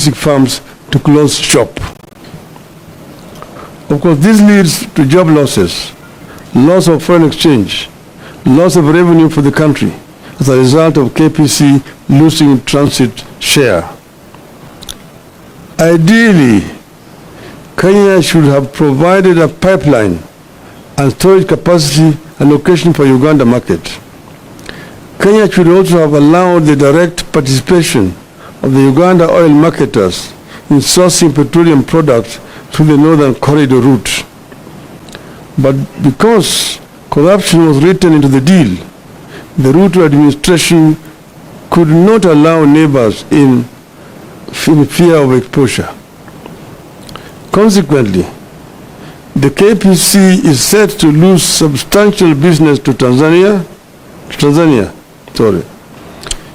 monopolistic firms to close shop. Of course, this leads to job losses, loss of foreign exchange, loss of revenue for the country as a result of KPC losing transit share. Ideally, Kenya should have provided a pipeline and storage capacity allocation for Uganda market. Kenya should also have allowed the direct participation of the Uganda oil marketers in sourcing petroleum products through the Northern Corridor route. But because corruption was written into the deal, the Ruto administration could not allow neighbors in fear of exposure. Consequently, the KPC is set to lose substantial business to Tanzania.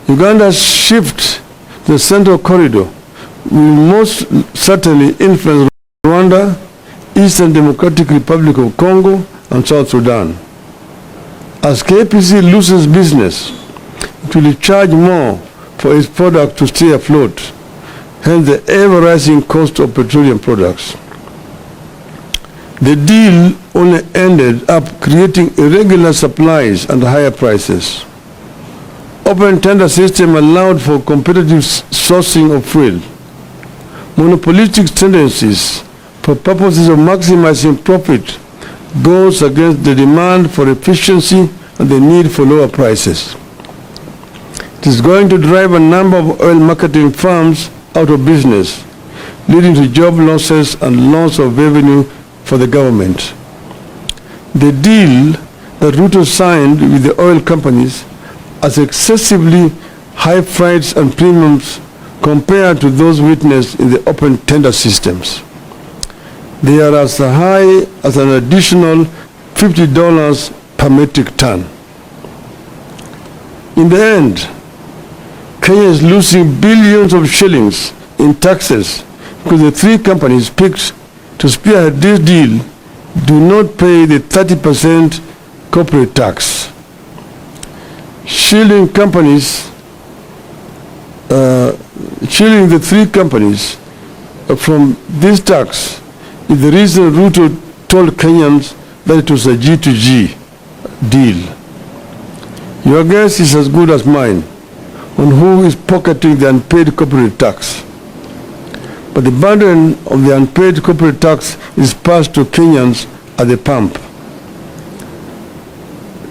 Uganda's shift to the Central Corridor will most certainly influence Rwanda, Eastern Democratic Republic of Congo, and South Sudan. As KPC loses business, it will charge more for its product to stay afloat, hence the ever-rising cost of petroleum products. The deal only ended up creating irregular supplies and higher prices. Open tender system allowed for competitive sourcing of fuel. Monopolistic tendencies for purposes of maximizing profit goes against the demand for efficiency and the need for lower prices. It is going to drive a number of oil marketing firms out of business, leading to job losses and loss of revenue for the government. The deal that Ruto signed with the oil companies has excessively high freights and premiums compared to those witnessed in the open tender systems. They are as high as an additional $50 per metric ton. In the end, Kenya is losing billions of shillings in taxes because the three companies picked to spearhead this deal do not pay the 30% corporate tax. Shielding the three companies from this tax is the reason Ruto told Kenyans that it was a G2G deal. Your guess is as good as mine on who is pocketing the unpaid corporate tax. But the burden of the unpaid corporate tax is passed to Kenyans at the pump.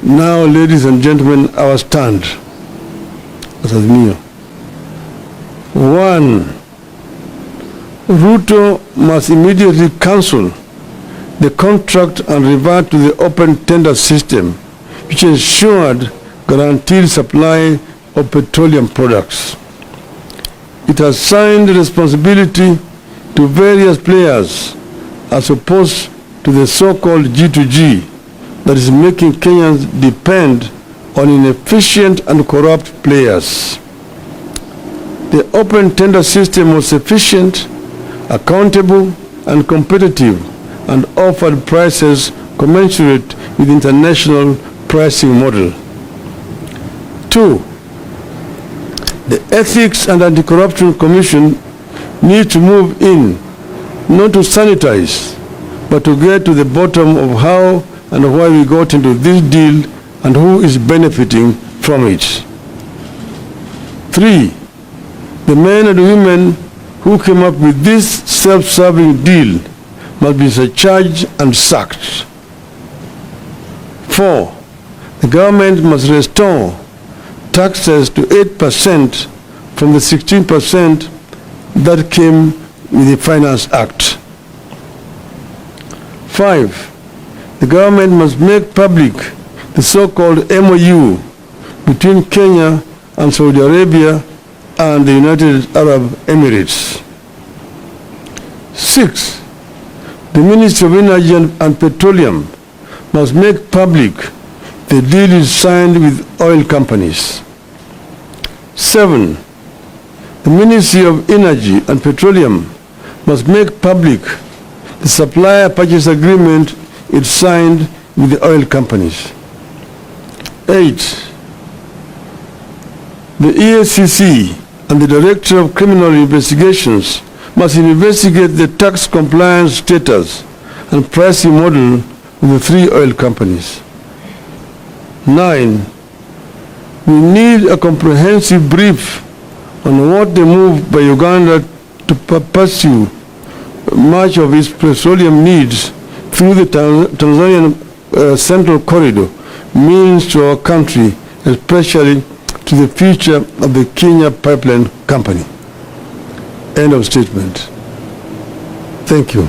Now, ladies and gentlemen, our stand as Azimio. 1. Ruto must immediately cancel the contract and revert to the open tender system, which ensured guaranteed supply of petroleum products. It has signed responsibility to various players as opposed to the so-called G2G that is making Kenyans depend on inefficient and corrupt players. The open tender system was efficient, accountable, and competitive, and offered prices commensurate with international pricing model. 2. The Ethics and Anti-Corruption Commission needs to move in, not to sanitize, but to get to the bottom of how and why we got into this deal and who is benefiting from it. 3. The men and women who came up with this self-serving deal must be surcharged and sacked. 4. The government must restore taxes to 8% from the 16% that came with the Finance Act. 5. The government must make public the so-called MOU between Kenya and Saudi Arabia and the United Arab Emirates. 6. The Ministry of Energy and Petroleum must make public the deal is signed with oil companies. 7. The Ministry of Energy and Petroleum must make public the supplier purchase agreement it signed with the oil companies. 8. The EACC and the Director of Criminal Investigations must investigate the tax compliance status and pricing model of the 3 oil companies. 9. We need a comprehensive brief on what the move by Uganda to pursue much of its petroleum needs through the Tanzanian Central Corridor means to our country, especially to the future of the Kenya Pipeline Company. End of statement. Thank you.